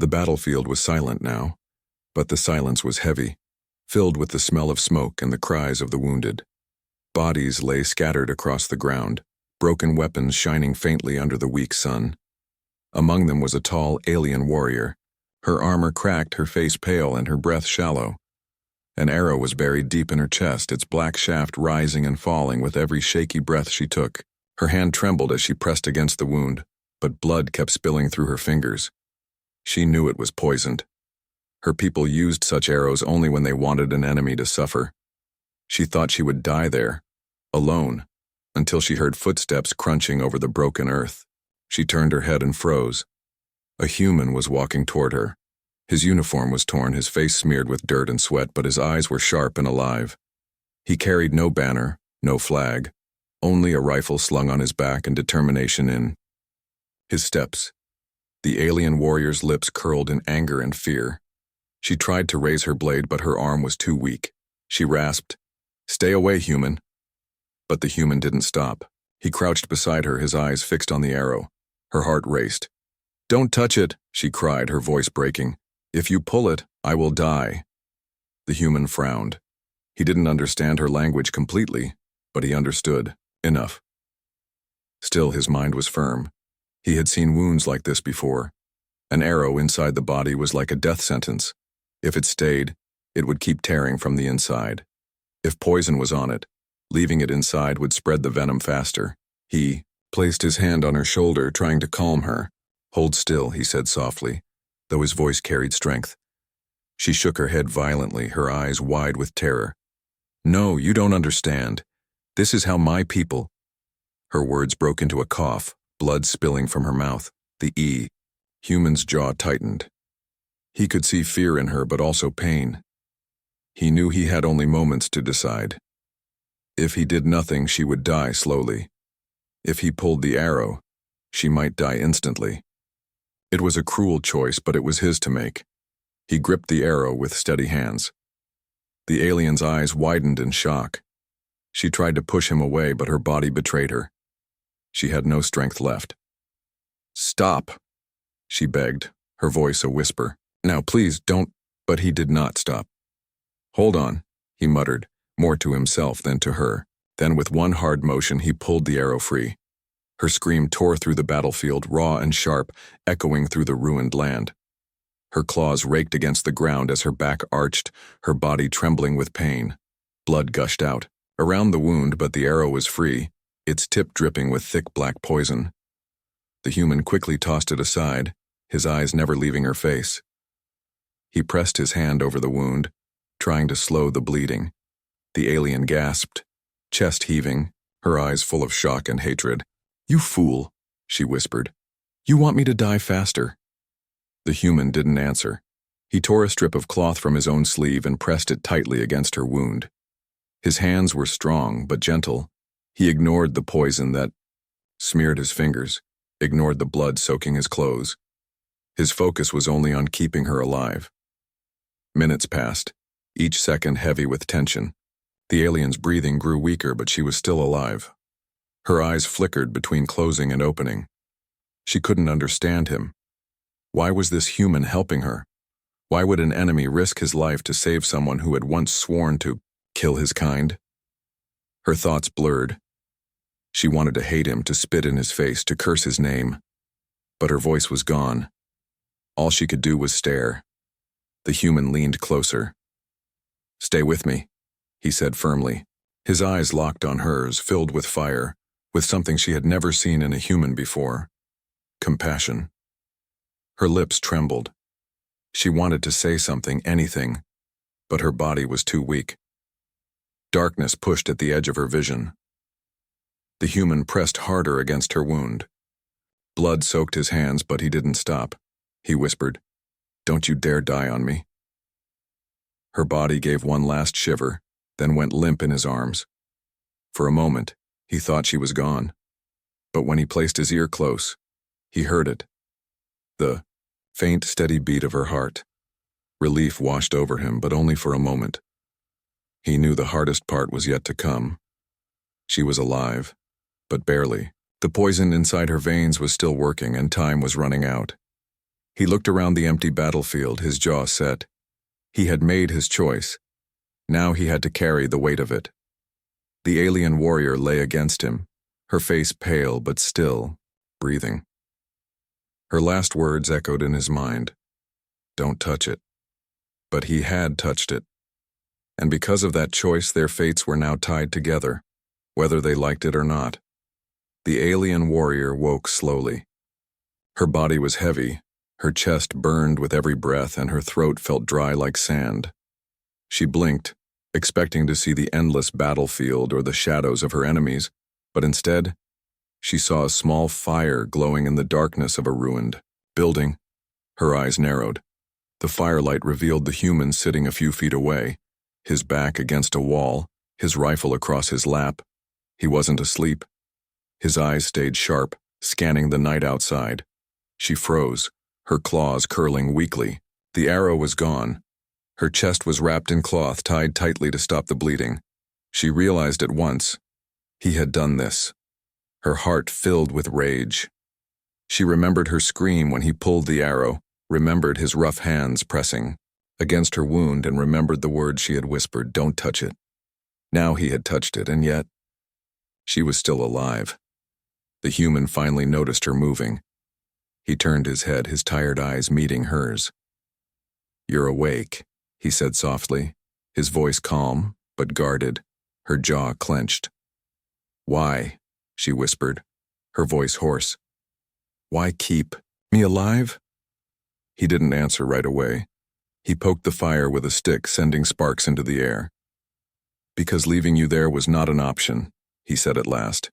The battlefield was silent now, but the silence was heavy, filled with the smell of smoke and the cries of the wounded. Bodies lay scattered across the ground, broken weapons shining faintly under the weak sun. Among them was a tall, alien warrior, her armor cracked, her face pale, and her breath shallow. An arrow was buried deep in her chest, its black shaft rising and falling with every shaky breath she took. Her hand trembled as she pressed against the wound, but blood kept spilling through her fingers. She knew it was poisoned. Her people used such arrows only when they wanted an enemy to suffer. She thought she would die there, alone, until she heard footsteps crunching over the broken earth. She turned her head and froze. A human was walking toward her. His uniform was torn, his face smeared with dirt and sweat, but his eyes were sharp and alive. He carried no banner, no flag, only a rifle slung on his back and determination in his steps. The alien warrior's lips curled in anger and fear. She tried to raise her blade, but her arm was too weak. She rasped, "Stay away, human." But the human didn't stop. He crouched beside her, his eyes fixed on the arrow. Her heart raced. "Don't touch it," she cried, her voice breaking. "If you pull it, I will die." The human frowned. He didn't understand her language completely, but he understood enough. Still, his mind was firm. He had seen wounds like this before. An arrow inside the body was like a death sentence. If it stayed, it would keep tearing from the inside. If poison was on it, leaving it inside would spread the venom faster. He placed his hand on her shoulder, trying to calm her. "Hold still," he said softly, though his voice carried strength. She shook her head violently, her eyes wide with terror. "No, you don't understand. This is how my people—" Her words broke into a cough, blood spilling from her mouth. The human's jaw tightened. He could see fear in her, but also pain. He knew he had only moments to decide. If he did nothing, she would die slowly. If he pulled the arrow, she might die instantly. It was a cruel choice, but it was his to make. He gripped the arrow with steady hands. The alien's eyes widened in shock. She tried to push him away, but her body betrayed her. She had no strength left. "Stop," she begged, her voice a whisper. "Now please, don't—" But he did not stop. "Hold on," he muttered, more to himself than to her. Then with one hard motion he pulled the arrow free. Her scream tore through the battlefield, raw and sharp, echoing through the ruined land. Her claws raked against the ground as her back arched, her body trembling with pain. Blood gushed out, around the wound, but the arrow was free, its tip dripping with thick black poison. The human quickly tossed it aside, his eyes never leaving her face. He pressed his hand over the wound, trying to slow the bleeding. The alien gasped, chest heaving, her eyes full of shock and hatred. "You fool," she whispered. "You want me to die faster." The human didn't answer. He tore a strip of cloth from his own sleeve and pressed it tightly against her wound. His hands were strong but gentle. He ignored the poison that smeared his fingers, ignored the blood soaking his clothes. His focus was only on keeping her alive. Minutes passed, each second heavy with tension. The alien's breathing grew weaker, but she was still alive. Her eyes flickered between closing and opening. She couldn't understand him. Why was this human helping her? Why would an enemy risk his life to save someone who had once sworn to kill his kind? Her thoughts blurred. She wanted to hate him, to spit in his face, to curse his name. But her voice was gone. All she could do was stare. The human leaned closer. "Stay with me," he said firmly. His eyes locked on hers, filled with fire, with something she had never seen in a human before. Compassion. Her lips trembled. She wanted to say something, anything, but her body was too weak. Darkness pushed at the edge of her vision. The human pressed harder against her wound. Blood soaked his hands, but he didn't stop. He whispered, "Don't you dare die on me." Her body gave one last shiver, then went limp in his arms. For a moment, he thought she was gone. But when he placed his ear close, he heard it. The faint, steady beat of her heart. Relief washed over him, but only for a moment. He knew the hardest part was yet to come. She was alive, but barely. The poison inside her veins was still working, and time was running out. He looked around the empty battlefield, his jaw set. He had made his choice. Now he had to carry the weight of it. The alien warrior lay against him, her face pale but still, breathing. Her last words echoed in his mind. Don't touch it. But he had touched it. And because of that choice, their fates were now tied together, whether they liked it or not. The alien warrior woke slowly. Her body was heavy, her chest burned with every breath, and her throat felt dry like sand. She blinked, expecting to see the endless battlefield or the shadows of her enemies, but instead, she saw a small fire glowing in the darkness of a ruined building. Her eyes narrowed. The firelight revealed the human sitting a few feet away, his back against a wall, his rifle across his lap. He wasn't asleep. His eyes stayed sharp, scanning the night outside. She froze, her claws curling weakly. The arrow was gone. Her chest was wrapped in cloth tied tightly to stop the bleeding. She realized at once. He had done this. Her heart filled with rage. She remembered her scream when he pulled the arrow, remembered his rough hands pressing against her wound, and remembered the words she had whispered, "Don't touch it." Now he had touched it, and yet she was still alive. The human finally noticed her moving. He turned his head, his tired eyes meeting hers. "You're awake," he said softly, his voice calm but guarded, her jaw clenched. "Why?" she whispered, her voice hoarse. "Why keep me alive?" He didn't answer right away. He poked the fire with a stick, sending sparks into the air. "Because leaving you there was not an option," he said at last.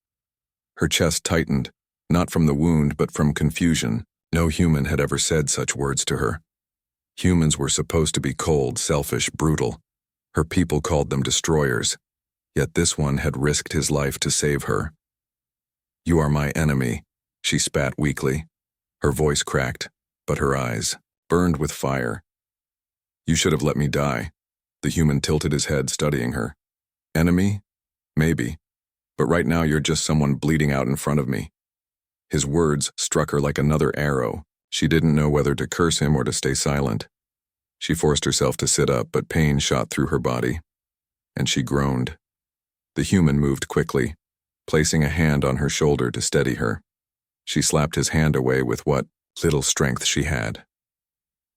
Her chest tightened, not from the wound but from confusion. No human had ever said such words to her. Humans were supposed to be cold, selfish, brutal. Her people called them destroyers. Yet this one had risked his life to save her. "You are my enemy," she spat weakly. Her voice cracked, but her eyes burned with fire. "You should have let me die." The human tilted his head, studying her. "Enemy? Maybe. But right now you're just someone bleeding out in front of me." His words struck her like another arrow. She didn't know whether to curse him or to stay silent. She forced herself to sit up, but pain shot through her body, and she groaned. The human moved quickly, placing a hand on her shoulder to steady her. She slapped his hand away with what little strength she had.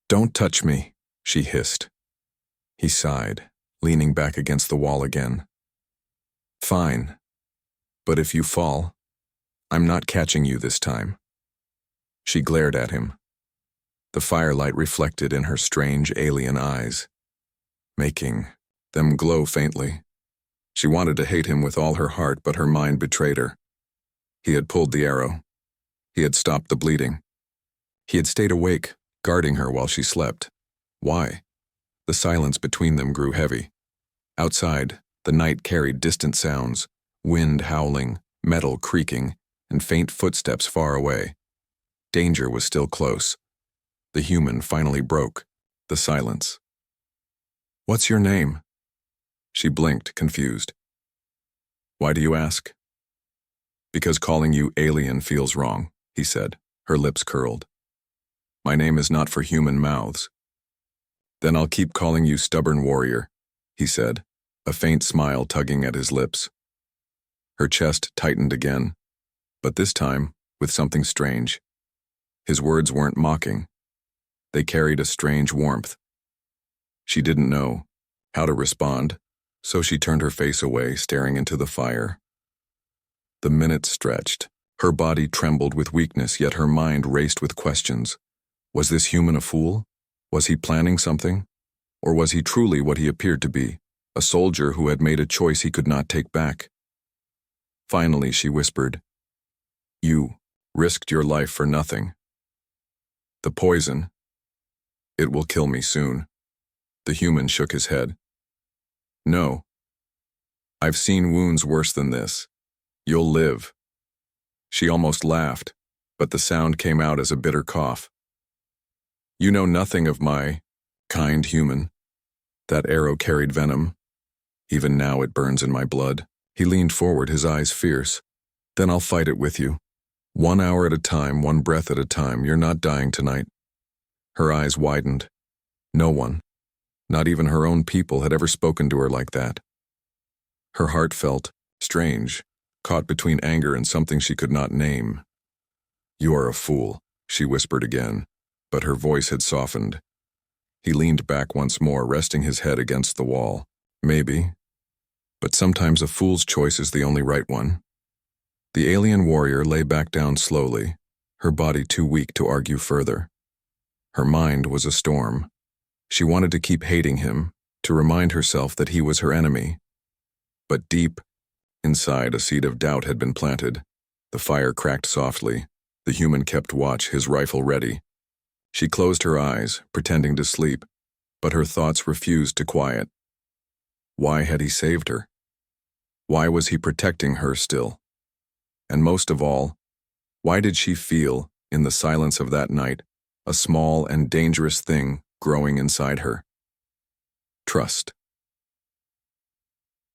"Don't touch me," she hissed. He sighed, leaning back against the wall again. "Fine. But if you fall, I'm not catching you this time." She glared at him. The firelight reflected in her strange alien eyes, making them glow faintly. She wanted to hate him with all her heart, but her mind betrayed her. He had pulled the arrow. He had stopped the bleeding. He had stayed awake, guarding her while she slept. Why? The silence between them grew heavy. Outside, the night carried distant sounds, wind howling, metal creaking, and faint footsteps far away. Danger was still close. The human finally broke the silence. "What's your name?" She blinked, confused. "Why do you ask?" "Because calling you alien feels wrong," he said, her lips curled. "My name is not for human mouths." "Then I'll keep calling you stubborn warrior," he said, a faint smile tugging at his lips. Her chest tightened again, but this time with something strange. His words weren't mocking. They carried a strange warmth. She didn't know how to respond, so she turned her face away, staring into the fire. The minutes stretched. Her body trembled with weakness, yet her mind raced with questions. Was this human a fool? Was he planning something? Or was he truly what he appeared to be, a soldier who had made a choice he could not take back? Finally, she whispered, "You risked your life for nothing. The poison, it will kill me soon." The human shook his head. "No. I've seen wounds worse than this. You'll live." She almost laughed, but the sound came out as a bitter cough. "You know nothing of my kind human. That arrow carried venom. Even now it burns in my blood." He leaned forward, his eyes fierce. "Then I'll fight it with you. 1 hour at a time, 1 breath at a time. You're not dying tonight. Her eyes widened. No one, not even her own people, had ever spoken to her like that. Her heart felt strange, caught between anger and something she could not name. "You are a fool," she whispered again, but her voice had softened. He leaned back once more, resting his head against the wall. "Maybe, but sometimes a fool's choice is the only right one." The alien warrior lay back down slowly, her body too weak to argue further. Her mind was a storm. She wanted to keep hating him, to remind herself that he was her enemy. But deep inside, a seed of doubt had been planted. The fire cracked softly. The human kept watch, his rifle ready. She closed her eyes, pretending to sleep, but her thoughts refused to quiet. Why had he saved her? Why was he protecting her still? And most of all, why did she feel, in the silence of that night, a small and dangerous thing growing inside her? Trust.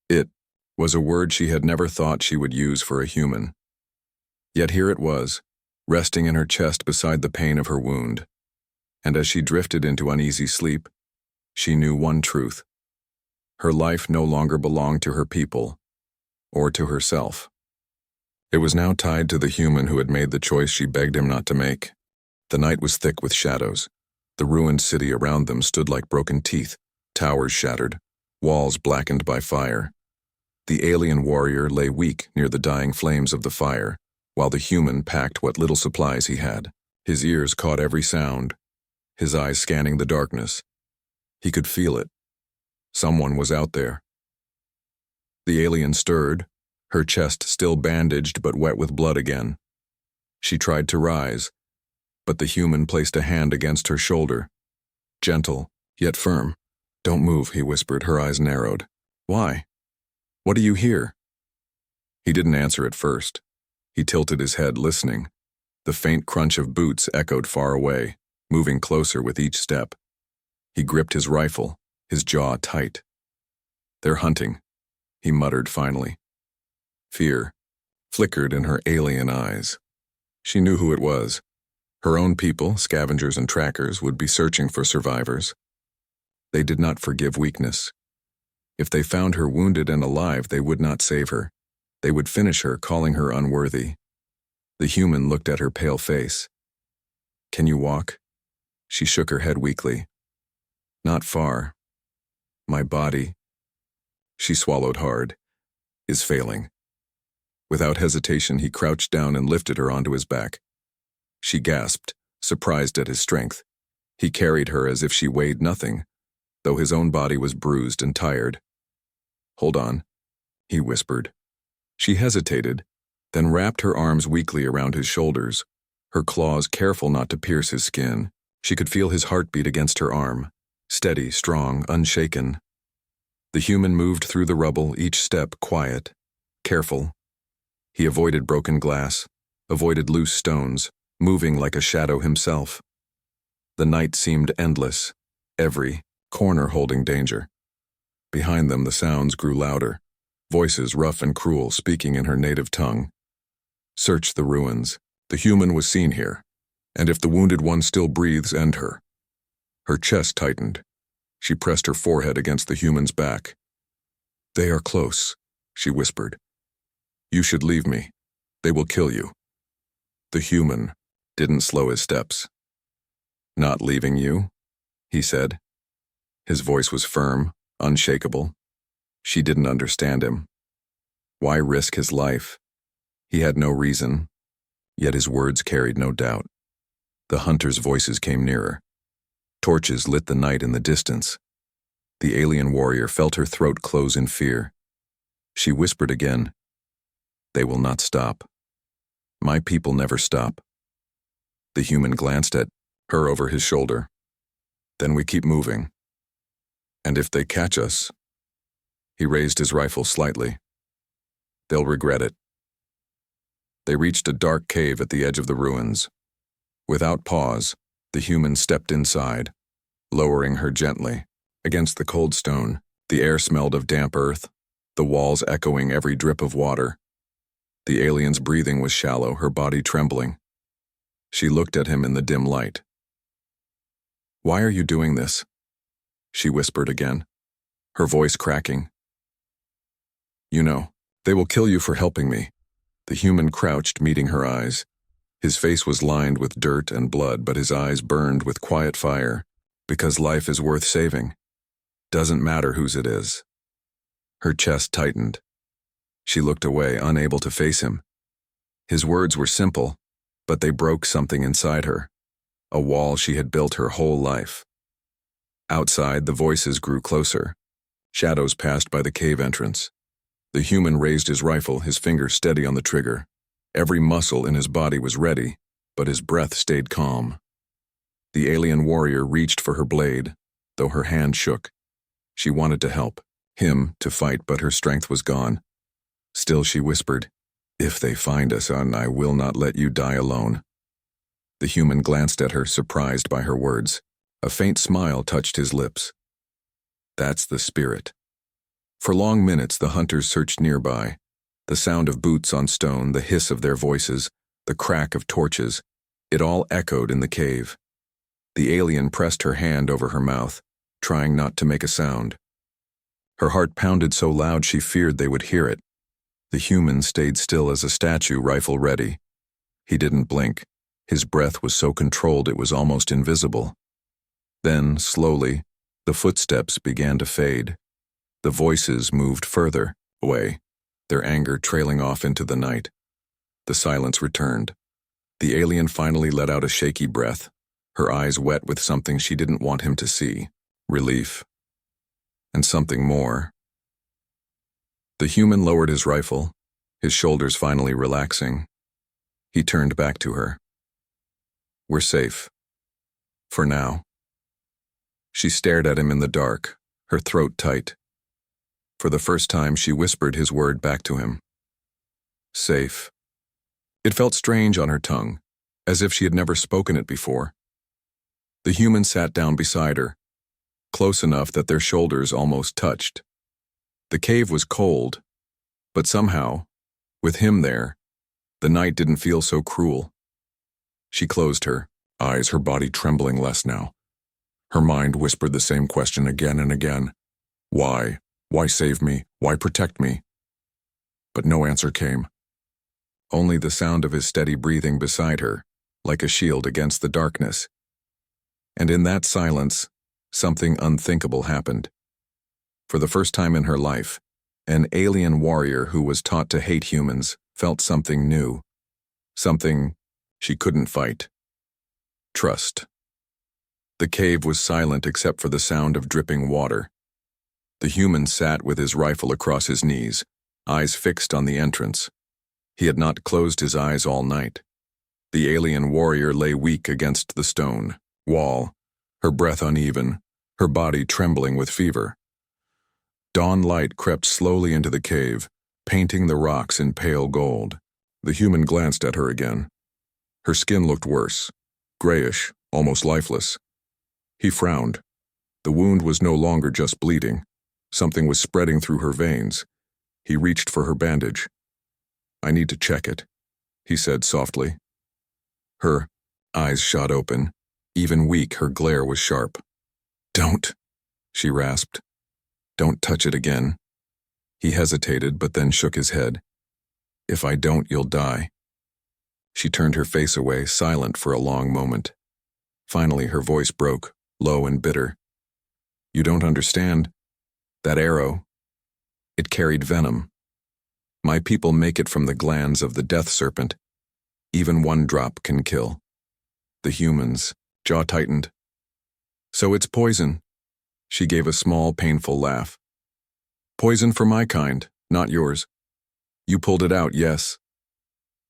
It was a word she had never thought she would use for a human. Yet here it was, resting in her chest beside the pain of her wound. And as she drifted into uneasy sleep, she knew one truth. Her life no longer belonged to her people, or to herself. It was now tied to the human who had made the choice she begged him not to make. The night was thick with shadows. The ruined city around them stood like broken teeth, towers shattered, walls blackened by fire. The alien warrior lay weak near the dying flames of the fire, while the human packed what little supplies he had. His ears caught every sound, his eyes scanning the darkness. He could feel it. Someone was out there. The alien stirred, her chest still bandaged but wet with blood again. She tried to rise, but the human placed a hand against her shoulder. Gentle, yet firm. "Don't move," he whispered, her eyes narrowed. "Why? What do you hear?" He didn't answer at first. He tilted his head, listening. The faint crunch of boots echoed far away, moving closer with each step. He gripped his rifle, his jaw tight. "They're hunting," he muttered finally. Fear flickered in her alien eyes. She knew who it was. Her own people, scavengers and trackers, would be searching for survivors. They did not forgive weakness. If they found her wounded and alive, they would not save her. They would finish her, calling her unworthy. The human looked at her pale face. "Can you walk?" She shook her head weakly. "Not far. My body," she swallowed hard, "is failing." Without hesitation, he crouched down and lifted her onto his back. She gasped, surprised at his strength. He carried her as if she weighed nothing, though his own body was bruised and tired. "Hold on," he whispered. She hesitated, then wrapped her arms weakly around his shoulders, her claws careful not to pierce his skin. She could feel his heartbeat against her arm, steady, strong, unshaken. The human moved through the rubble, each step quiet, careful. He avoided broken glass, avoided loose stones, moving like a shadow himself. The night seemed endless, every corner holding danger. Behind them the sounds grew louder, voices rough and cruel speaking in her native tongue. "Search the ruins. The human was seen here, and if the wounded one still breathes, end her." Her chest tightened. She pressed her forehead against the human's back. "They are close," she whispered. "You should leave me. They will kill you." The human didn't slow his steps. "Not leaving you?" he said. His voice was firm, unshakable. She didn't understand him. Why risk his life? He had no reason, yet his words carried no doubt. The hunters' voices came nearer. Torches lit the night in the distance. The alien warrior felt her throat close in fear. She whispered again, "They will not stop. My people never stop." The human glanced at her over his shoulder. "Then we keep moving. And if they catch us..." He raised his rifle slightly. "They'll regret it." They reached a dark cave at the edge of the ruins. Without pause, the human stepped inside, lowering her gently. Against the cold stone, the air smelled of damp earth, the walls echoing every drip of water. The alien's breathing was shallow, her body trembling. She looked at him in the dim light. Why are you doing this? She whispered again, her voice cracking. You know, they will kill you for helping me. The human crouched, meeting her eyes. His face was lined with dirt and blood, but his eyes burned with quiet fire, because life is worth saving. Doesn't matter whose it is. Her chest tightened. She looked away, unable to face him. His words were simple, but they broke something inside her, a wall she had built her whole life. Outside, the voices grew closer. Shadows passed by the cave entrance. The human raised his rifle, his finger steady on the trigger. Every muscle in his body was ready, but his breath stayed calm. The alien warrior reached for her blade, though her hand shook. She wanted to help him to fight, but her strength was gone. Still, she whispered, "If they find us, I will not let you die alone." The human glanced at her, surprised by her words. A faint smile touched his lips. That's the spirit. For long minutes, the hunters searched nearby. The sound of boots on stone, the hiss of their voices, the crack of torches, it all echoed in the cave. The alien pressed her hand over her mouth, trying not to make a sound. Her heart pounded so loud she feared they would hear it. The human stayed still as a statue, rifle ready. He didn't blink. His breath was so controlled it was almost invisible. Then, slowly, the footsteps began to fade. The voices moved further away, their anger trailing off into the night. The silence returned. The alien finally let out a shaky breath, her eyes wet with something she didn't want him to see. Relief. And something more. The human lowered his rifle, his shoulders finally relaxing. He turned back to her. We're safe. For now. She stared at him in the dark, her throat tight. For the first time, she whispered his word back to him. Safe. It felt strange on her tongue, as if she had never spoken it before. The human sat down beside her, close enough that their shoulders almost touched. The cave was cold, but somehow, with him there, the night didn't feel so cruel. She closed her eyes, her body trembling less now. Her mind whispered the same question again and again. Why? Why save me? Why protect me? But no answer came. Only the sound of his steady breathing beside her, like a shield against the darkness. And in that silence, something unthinkable happened. For the first time in her life, an alien warrior who was taught to hate humans felt something new. Something she couldn't fight. Trust. The cave was silent except for the sound of dripping water. The human sat with his rifle across his knees, eyes fixed on the entrance. He had not closed his eyes all night. The alien warrior lay weak against the stone wall, her breath uneven, her body trembling with fever. Dawn light crept slowly into the cave, painting the rocks in pale gold. The human glanced at her again. Her skin looked worse, grayish, almost lifeless. He frowned. The wound was no longer just bleeding. Something was spreading through her veins. He reached for her bandage. I need to check it, he said softly. Her eyes shot open. Even weak, her glare was sharp. Don't, she rasped. Don't touch it again. He hesitated, but then shook his head. If I don't, you'll die. She turned her face away, silent for a long moment. Finally, her voice broke, low and bitter. You don't understand. That arrow, it carried venom. My people make it from the glands of the death serpent. Even one drop can kill. The human's jaw tightened. So it's poison. She gave a small, painful laugh. Poison for my kind, not yours. You pulled it out, yes.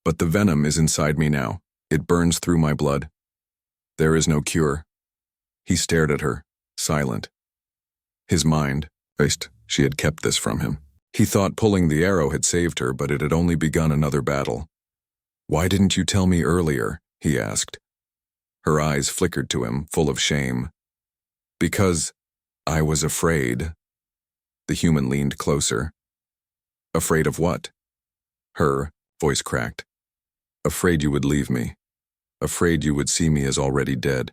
But the venom is inside me now. It burns through my blood. There is no cure. He stared at her, silent. His mind raced. She had kept this from him. He thought pulling the arrow had saved her, but it had only begun another battle. Why didn't you tell me earlier? He asked. Her eyes flickered to him, full of shame. Because I was afraid. The human leaned closer. Afraid of what? Her voice cracked. Afraid you would leave me. Afraid you would see me as already dead.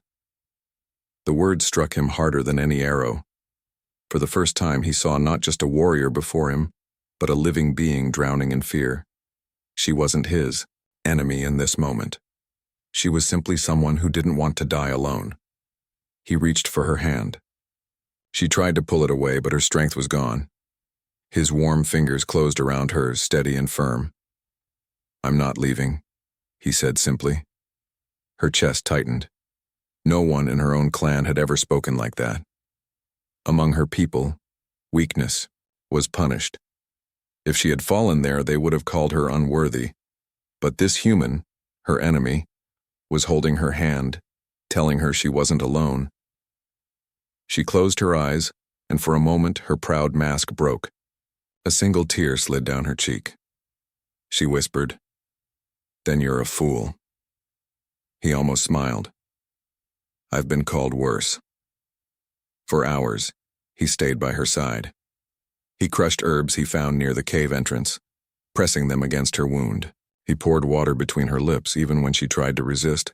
The words struck him harder than any arrow. For the first time, he saw not just a warrior before him, but a living being drowning in fear. She wasn't his enemy in this moment. She was simply someone who didn't want to die alone. He reached for her hand. She tried to pull it away, but her strength was gone. His warm fingers closed around hers, steady and firm. "I'm not leaving," he said simply. Her chest tightened. No one in her own clan had ever spoken like that. Among her people, weakness was punished. If she had fallen there, they would have called her unworthy. But this human, her enemy, was holding her hand, telling her she wasn't alone. She closed her eyes, and for a moment her proud mask broke. A single tear slid down her cheek. She whispered, "Then you're a fool." He almost smiled. "I've been called worse." For hours, he stayed by her side. He crushed herbs he found near the cave entrance, pressing them against her wound. He poured water between her lips even when she tried to resist.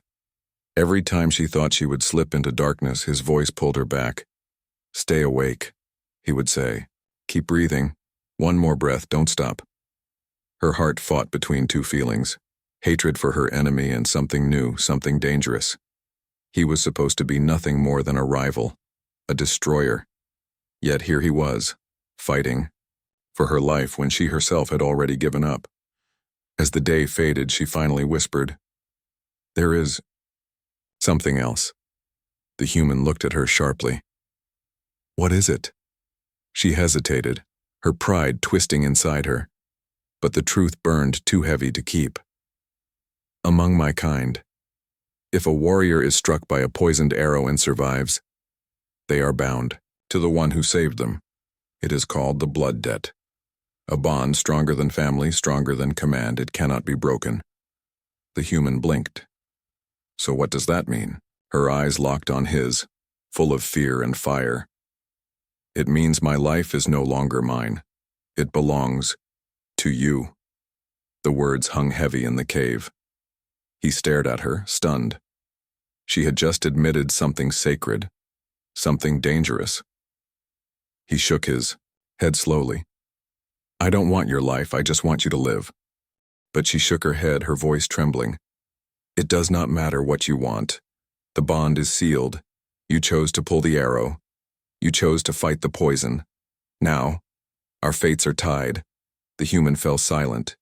Every time she thought she would slip into darkness, his voice pulled her back. "Stay awake," he would say. "Keep breathing. One more breath, don't stop." Her heart fought between two feelings, hatred for her enemy and something new, something dangerous. He was supposed to be nothing more than a rival, a destroyer. Yet here he was, fighting for her life when she herself had already given up. As the day faded, she finally whispered, "There is something else." The human looked at her sharply. "What is it?" She hesitated, her pride twisting inside her. But the truth burned too heavy to keep. "Among my kind, if a warrior is struck by a poisoned arrow and survives, they are bound to the one who saved them. It is called the blood debt. A bond stronger than family, stronger than command. It cannot be broken." The human blinked. "So what does that mean?" Her eyes locked on his, full of fear and fire. "It means my life is no longer mine. It belongs to you." The words hung heavy in the cave. He stared at her, stunned. She had just admitted something sacred, something dangerous. He shook his head slowly. "I don't want your life, I just want you to live." But she shook her head, her voice trembling. "It does not matter what you want. The bond is sealed. You chose to pull the arrow. You chose to fight the poison. Now, our fates are tied." The human fell silent.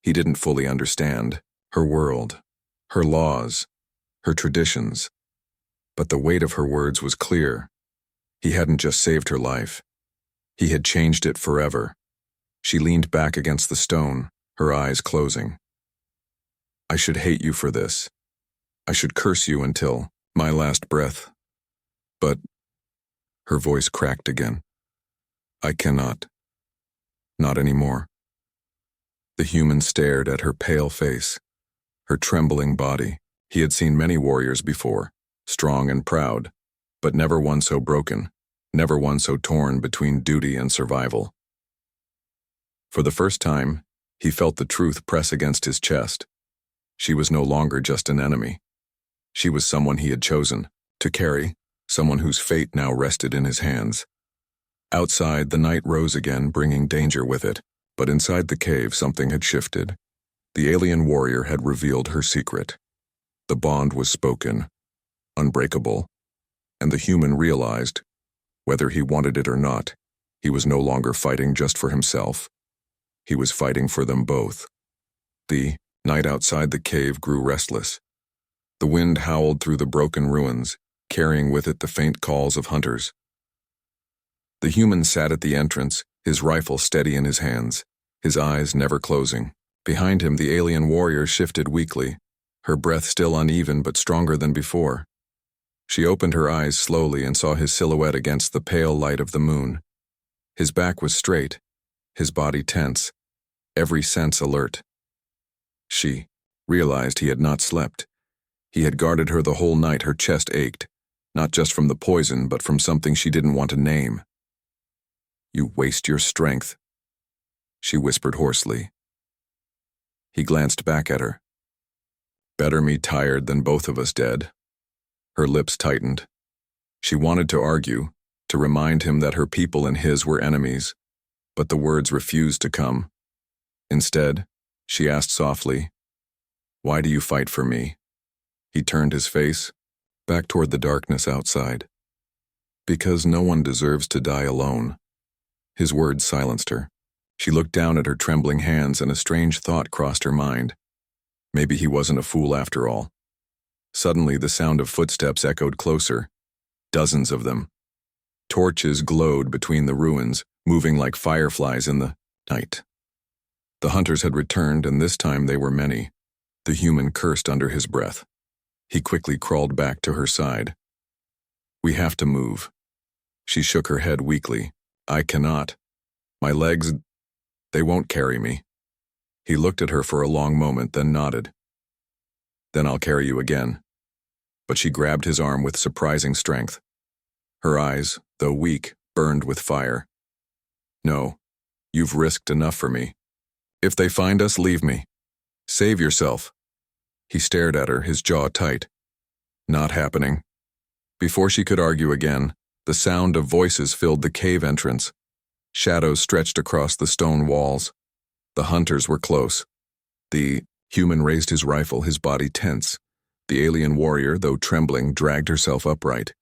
He didn't fully understand her world, her laws, her traditions. But the weight of her words was clear. He hadn't just saved her life. He had changed it forever. She leaned back against the stone, her eyes closing. "I should hate you for this. I should curse you until my last breath. But," her voice cracked again, "I cannot. Not anymore." The human stared at her pale face, her trembling body. He had seen many warriors before, strong and proud, but never one so broken, never one so torn between duty and survival. For the first time, he felt the truth press against his chest. She was no longer just an enemy. She was someone he had chosen to carry, someone whose fate now rested in his hands. Outside, the night rose again, bringing danger with it, but inside the cave something had shifted. The alien warrior had revealed her secret. The bond was spoken, unbreakable, and the human realized, whether he wanted it or not, he was no longer fighting just for himself. He was fighting for them both. The night outside the cave grew restless. The wind howled through the broken ruins, carrying with it the faint calls of hunters. The human sat at the entrance, his rifle steady in his hands, his eyes never closing. Behind him, the alien warrior shifted weakly, her breath still uneven but stronger than before. She opened her eyes slowly and saw his silhouette against the pale light of the moon. His back was straight, his body tense, every sense alert. She realized he had not slept. He had guarded her the whole night. Her chest ached, not just from the poison, but from something she didn't want to name. "You waste your strength," she whispered hoarsely. He glanced back at her. "Better me tired than both of us dead." Her lips tightened. She wanted to argue, to remind him that her people and his were enemies, but the words refused to come. Instead, she asked softly, "Why do you fight for me?" He turned his face back toward the darkness outside. "Because no one deserves to die alone." His words silenced her. She looked down at her trembling hands and a strange thought crossed her mind. Maybe he wasn't a fool after all. Suddenly, the sound of footsteps echoed closer. Dozens of them. Torches glowed between the ruins, moving like fireflies in the night. The hunters had returned, and this time they were many. The human cursed under his breath. He quickly crawled back to her side. "We have to move." She shook her head weakly. "I cannot. My legs, they won't carry me." He looked at her for a long moment, then nodded. "Then I'll carry you again." But she grabbed his arm with surprising strength. Her eyes, though weak, burned with fire. "No, you've risked enough for me. If they find us, leave me. Save yourself." He stared at her, his jaw tight. "Not happening." Before she could argue again, the sound of voices filled the cave entrance. Shadows stretched across the stone walls. The hunters were close. The human raised his rifle, his body tense. The alien warrior, though trembling, dragged herself upright.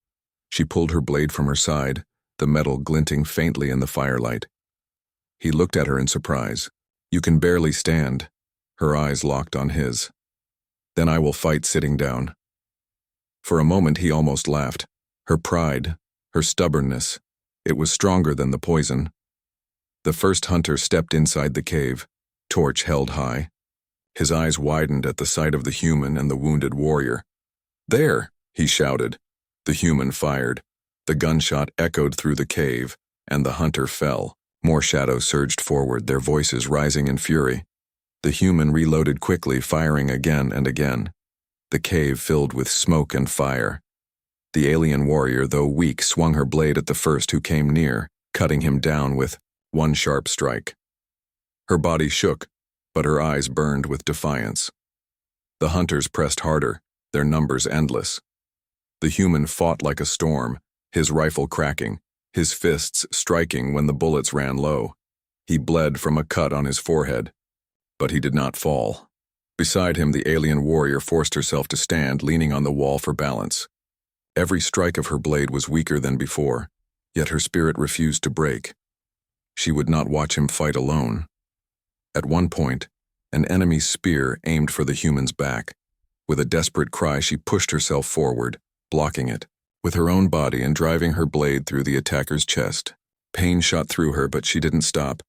She pulled her blade from her side, the metal glinting faintly in the firelight. He looked at her in surprise. "You can barely stand." Her eyes locked on his. "Then I will fight sitting down." For a moment he almost laughed. Her pride, her stubbornness, it was stronger than the poison. The first hunter stepped inside the cave, torch held high. His eyes widened at the sight of the human and the wounded warrior. "There!" he shouted. The human fired. The gunshot echoed through the cave, and the hunter fell. More shadows surged forward, their voices rising in fury. The human reloaded quickly, firing again and again. The cave filled with smoke and fire. The alien warrior, though weak, swung her blade at the first who came near, cutting him down with one sharp strike. Her body shook, but her eyes burned with defiance. The hunters pressed harder, their numbers endless. The human fought like a storm, his rifle cracking, his fists striking when the bullets ran low. He bled from a cut on his forehead, but he did not fall. Beside him, the alien warrior forced herself to stand, leaning on the wall for balance. Every strike of her blade was weaker than before, yet her spirit refused to break. She would not watch him fight alone. At one point, an enemy's spear aimed for the human's back. With a desperate cry, she pushed herself forward, blocking it with her own body and driving her blade through the attacker's chest. Pain shot through her, but she didn't stop.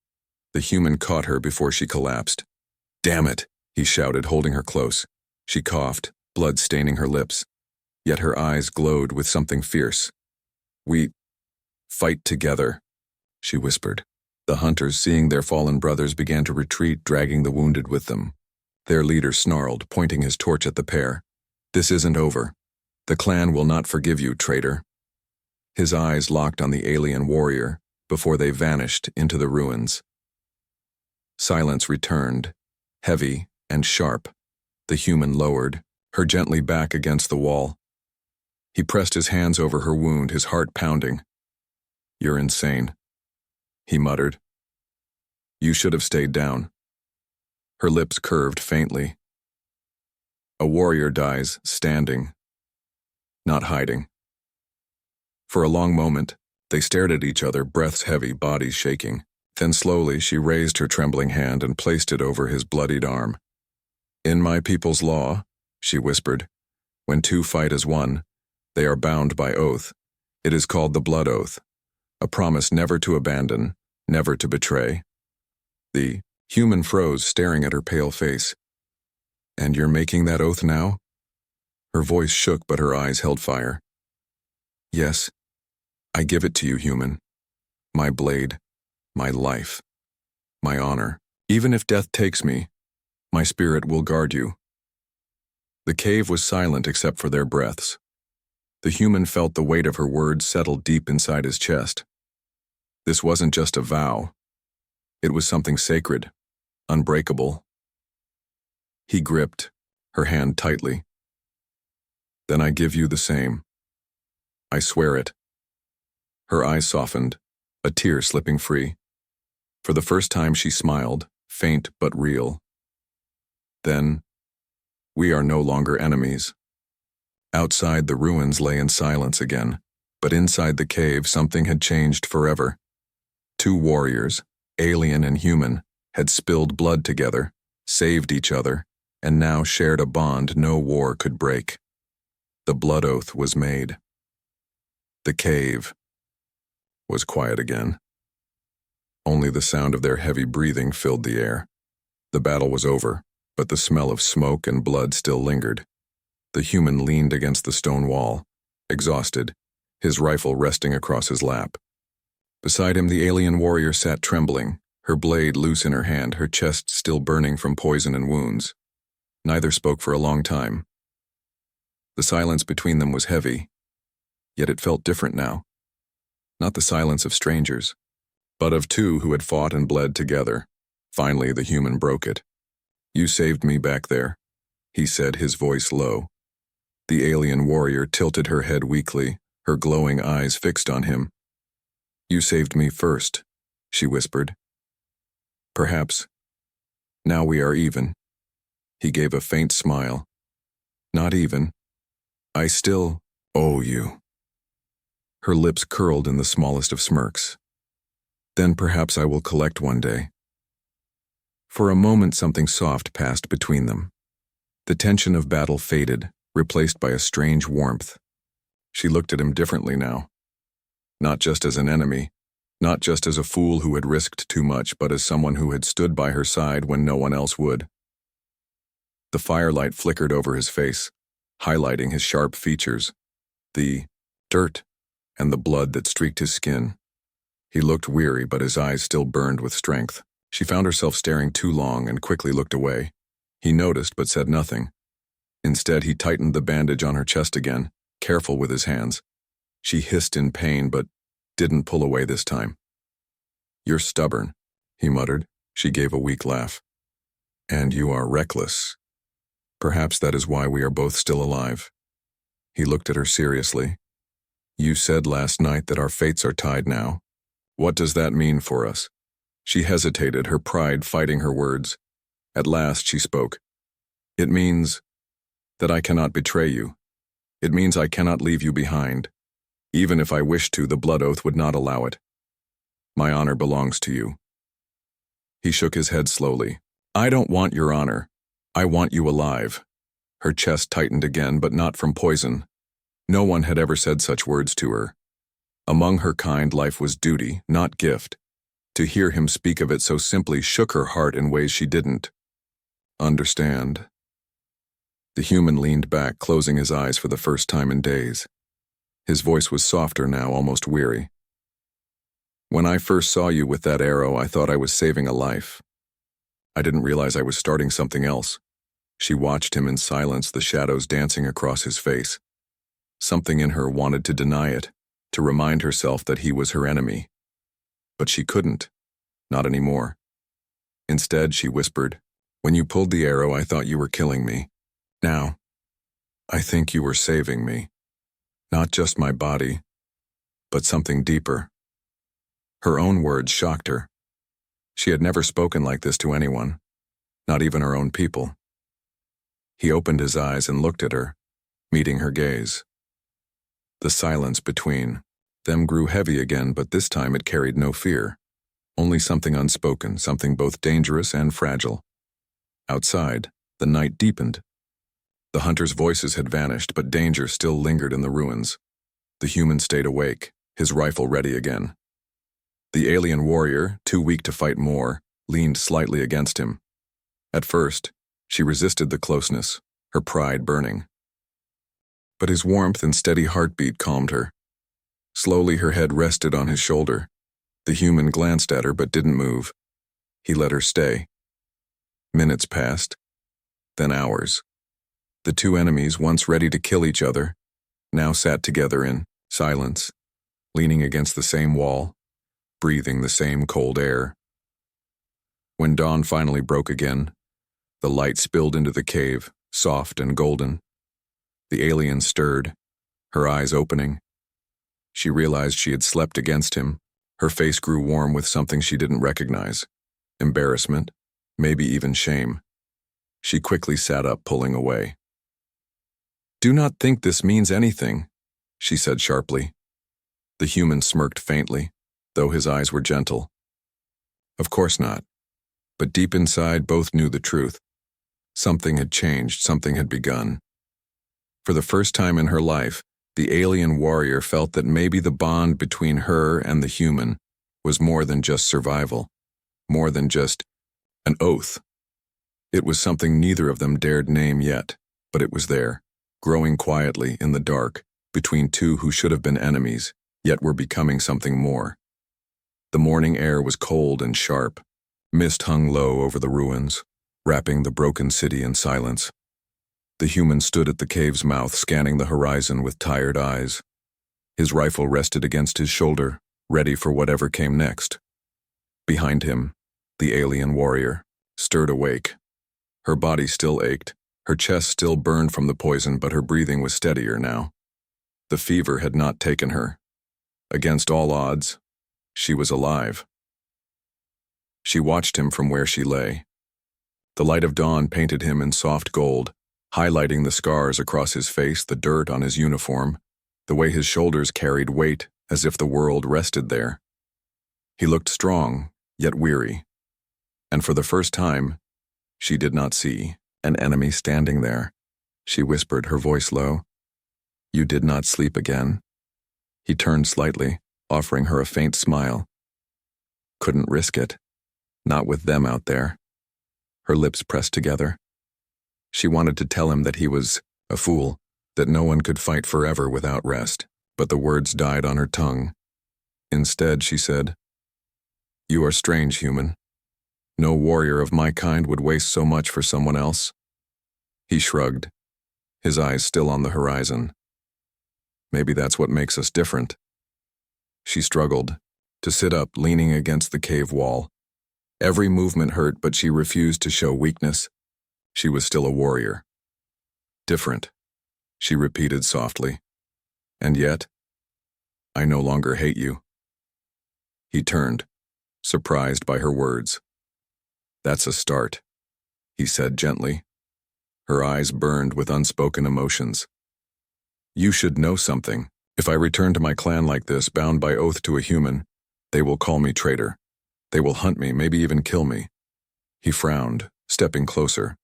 The human caught her before she collapsed. "Damn it!" he shouted, holding her close. She coughed, blood staining her lips. Yet her eyes glowed with something fierce. "We fight together," she whispered. The hunters, seeing their fallen brothers, began to retreat, dragging the wounded with them. Their leader snarled, pointing his torch at the pair. "This isn't over. The clan will not forgive you, traitor." His eyes locked on the alien warrior before they vanished into the ruins. Silence returned, heavy and sharp. The human lowered, her gently back against the wall. He pressed his hands over her wound, his heart pounding. "You're insane," he muttered. "You should have stayed down." Her lips curved faintly. A warrior dies standing, not hiding. For a long moment, they stared at each other, breaths heavy, bodies shaking. Then slowly she raised her trembling hand and placed it over his bloodied arm. "In my people's law," she whispered, "when two fight as one, they are bound by oath. It is called the blood oath, a promise never to abandon, never to betray." The human froze, staring at her pale face. "And you're making that oath now?" Her voice shook, but her eyes held fire. "Yes, I give it to you, human. My blade, my life, my honor. Even if death takes me, my spirit will guard you." The cave was silent except for their breaths. The human felt the weight of her words settle deep inside his chest. This wasn't just a vow. It was something sacred, unbreakable. He gripped her hand tightly. "Then I give you the same." I swear it. Her eyes softened, a tear slipping free. For the first time she smiled, faint but real. Then, we are no longer enemies. Outside, the ruins lay in silence again, but inside the cave something had changed forever. Two warriors, alien and human, had spilled blood together, saved each other, and now shared a bond no war could break. The blood oath was made. The cave was quiet again. Only the sound of their heavy breathing filled the air. The battle was over, but the smell of smoke and blood still lingered. The human leaned against the stone wall, exhausted, his rifle resting across his lap. Beside him, the alien warrior sat trembling, her blade loose in her hand, her chest still burning from poison and wounds. Neither spoke for a long time. The silence between them was heavy, yet it felt different now. Not the silence of strangers, but of two who had fought and bled together. Finally, the human broke it. "You saved me back there," he said, his voice low. The alien warrior tilted her head weakly, her glowing eyes fixed on him. "You saved me first," she whispered. "Perhaps. Now we are even." He gave a faint smile. "Not even. I still owe you." Her lips curled in the smallest of smirks. "Then perhaps I will collect one day." For a moment something soft passed between them. The tension of battle faded, replaced by a strange warmth. She looked at him differently now. Not just as an enemy, not just as a fool who had risked too much, but as someone who had stood by her side when no one else would. The firelight flickered over his face, highlighting his sharp features, the dirt, and the blood that streaked his skin. He looked weary, but his eyes still burned with strength. She found herself staring too long and quickly looked away. He noticed but said nothing. Instead, he tightened the bandage on her chest again, careful with his hands. She hissed in pain, but didn't pull away this time. "You're stubborn," he muttered. She gave a weak laugh. "And you are reckless. Perhaps that is why we are both still alive." He looked at her seriously. "You said last night that our fates are tied now. What does that mean for us?" She hesitated, her pride fighting her words. At last she spoke. "It means that I cannot betray you. It means I cannot leave you behind. Even if I wished to, the blood oath would not allow it. My honor belongs to you." He shook his head slowly. "I don't want your honor. I want you alive." Her chest tightened again, but not from poison. No one had ever said such words to her. Among her kind, life was duty, not gift. To hear him speak of it so simply shook her heart in ways she didn't understand. The human leaned back, closing his eyes for the first time in days. His voice was softer now, almost weary. "When I first saw you with that arrow, I thought I was saving a life. I didn't realize I was starting something else." She watched him in silence, the shadows dancing across his face. Something in her wanted to deny it, to remind herself that he was her enemy. But she couldn't. Not anymore. Instead, she whispered, "When you pulled the arrow, I thought you were killing me. Now, I think you were saving me. Not just my body, but something deeper." Her own words shocked her. She had never spoken like this to anyone, not even her own people. He opened his eyes and looked at her, meeting her gaze. The silence between them grew heavy again, but this time it carried no fear. Only something unspoken, something both dangerous and fragile. Outside, the night deepened. The hunters' voices had vanished, but danger still lingered in the ruins. The human stayed awake, his rifle ready again. The alien warrior, too weak to fight more, leaned slightly against him. At first, she resisted the closeness, her pride burning. But his warmth and steady heartbeat calmed her. Slowly her head rested on his shoulder. The human glanced at her but didn't move. He let her stay. Minutes passed, then hours. The two enemies, once ready to kill each other, now sat together in silence, leaning against the same wall, breathing the same cold air. When dawn finally broke again, the light spilled into the cave, soft and golden. The alien stirred, her eyes opening, She realized she had slept against him. Her face grew warm with something she didn't recognize. Embarrassment, maybe even shame. She quickly sat up, pulling away. "Do not think this means anything," she said sharply. The human smirked faintly, though his eyes were gentle. Of course not. But deep inside, both knew the truth. Something had changed, something had begun. For the first time in her life, the alien warrior felt that maybe the bond between her and the human was more than just survival, more than just an oath. It was something neither of them dared name yet, but it was there, growing quietly in the dark, between two who should have been enemies, yet were becoming something more. The morning air was cold and sharp. Mist hung low over the ruins, wrapping the broken city in silence. The human stood at the cave's mouth, scanning the horizon with tired eyes. His rifle rested against his shoulder, ready for whatever came next. Behind him, the alien warrior stirred awake. Her body still ached, her chest still burned from the poison, but her breathing was steadier now. The fever had not taken her. Against all odds, she was alive. She watched him from where she lay. The light of dawn painted him in soft gold, highlighting the scars across his face, the dirt on his uniform, the way his shoulders carried weight as if the world rested there. He looked strong, yet weary. And for the first time, she did not see an enemy standing there. She whispered, her voice low. "You did not sleep again." He turned slightly, offering her a faint smile. Couldn't risk it. Not with them out there. Her lips pressed together. She wanted to tell him that he was a fool, that no one could fight forever without rest, but the words died on her tongue. Instead, she said, "You are strange, human. No warrior of my kind would waste so much for someone else." He shrugged, his eyes still on the horizon. "Maybe that's what makes us different." She struggled to sit up, leaning against the cave wall. Every movement hurt, but she refused to show weakness. She was still a warrior. "Different," she repeated softly. "And yet, I no longer hate you." He turned, surprised by her words. "That's a start," he said gently. Her eyes burned with unspoken emotions. "You should know something. If I return to my clan like this, bound by oath to a human, they will call me traitor. They will hunt me, maybe even kill me." He frowned, stepping closer.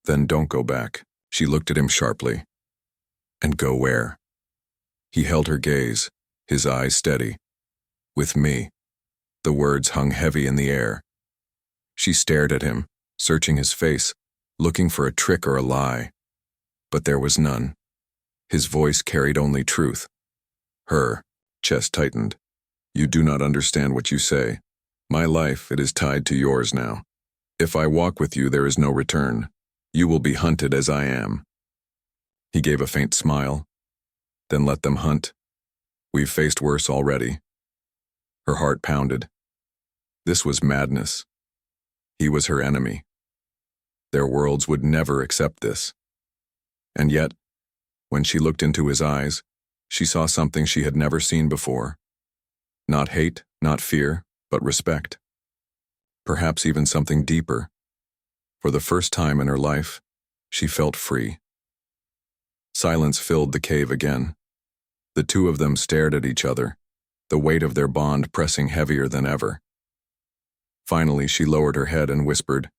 "Then don't go back." She looked at him sharply. "And go where?" He held her gaze, his eyes steady. "With me." The words hung heavy in the air. She stared at him, searching his face, looking for a trick or a lie. But there was none. His voice carried only truth. Her chest tightened. "You do not understand what you say. My life, it is tied to yours now. If I walk with you, there is no return. You will be hunted as I am." He gave a faint smile. "Then let them hunt. We've faced worse already." Her heart pounded. This was madness. He was her enemy. Their worlds would never accept this. And yet, when she looked into his eyes, she saw something she had never seen before. Not hate, not fear, but respect. Perhaps even something deeper. For the first time in her life, she felt free. Silence filled the cave again. The two of them stared at each other, the weight of their bond pressing heavier than ever. Finally, she lowered her head and whispered,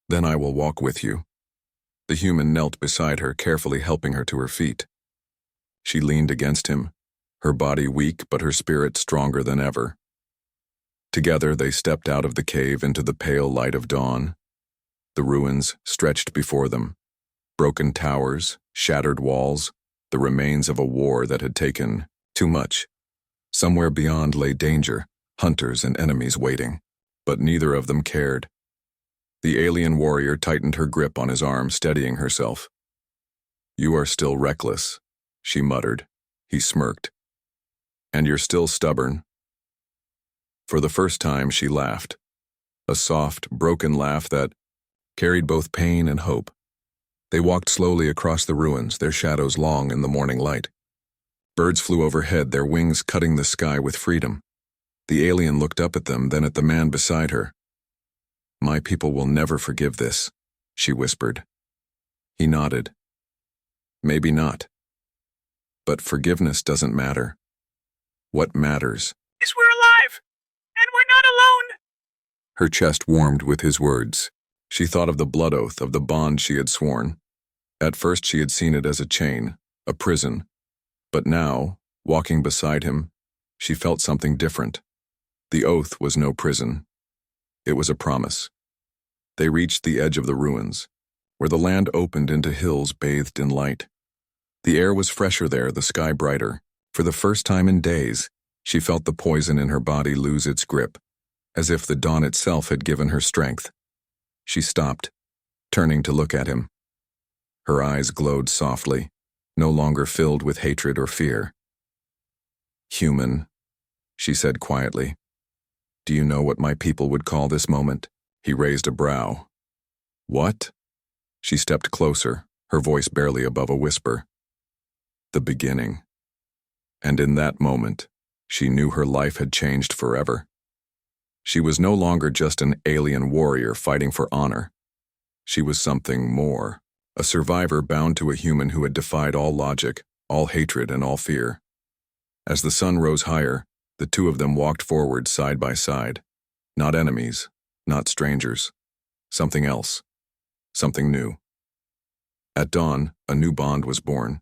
"Then I will walk with you." The human knelt beside her, carefully helping her to her feet. She leaned against him, her body weak but her spirit stronger than ever. Together they stepped out of the cave into the pale light of dawn. The ruins stretched before them. Broken towers, shattered walls, the remains of a war that had taken too much. Somewhere beyond lay danger, hunters and enemies waiting. But neither of them cared. The alien warrior tightened her grip on his arm, steadying herself. "You are still reckless," she muttered. He smirked. "And you're still stubborn." For the first time, she laughed. A soft, broken laugh that carried both pain and hope. They walked slowly across the ruins, their shadows long in the morning light. Birds flew overhead, their wings cutting the sky with freedom. The alien looked up at them, then at the man beside her. "My people will never forgive this," she whispered. He nodded. "Maybe not. But forgiveness doesn't matter. What matters is we're alive, and we're not alone." Her chest warmed with his words. She thought of the blood oath, of the bond she had sworn. At first she had seen it as a chain, a prison. But now, walking beside him, she felt something different. The oath was no prison. It was a promise. They reached the edge of the ruins, where the land opened into hills bathed in light. The air was fresher there, the sky brighter. For the first time in days, she felt the poison in her body lose its grip, as if the dawn itself had given her strength. She stopped, turning to look at him. Her eyes glowed softly, no longer filled with hatred or fear. "Human," she said quietly. "Do you know what my people would call this moment?" He raised a brow. "What?" She stepped closer, her voice barely above a whisper. "The beginning." And in that moment, she knew her life had changed forever. She was no longer just an alien warrior fighting for honor. She was something more, a survivor bound to a human who had defied all logic, all hatred, and all fear. As the sun rose higher, the two of them walked forward side by side. Not enemies, not strangers. Something else. Something new. At dawn, a new bond was born.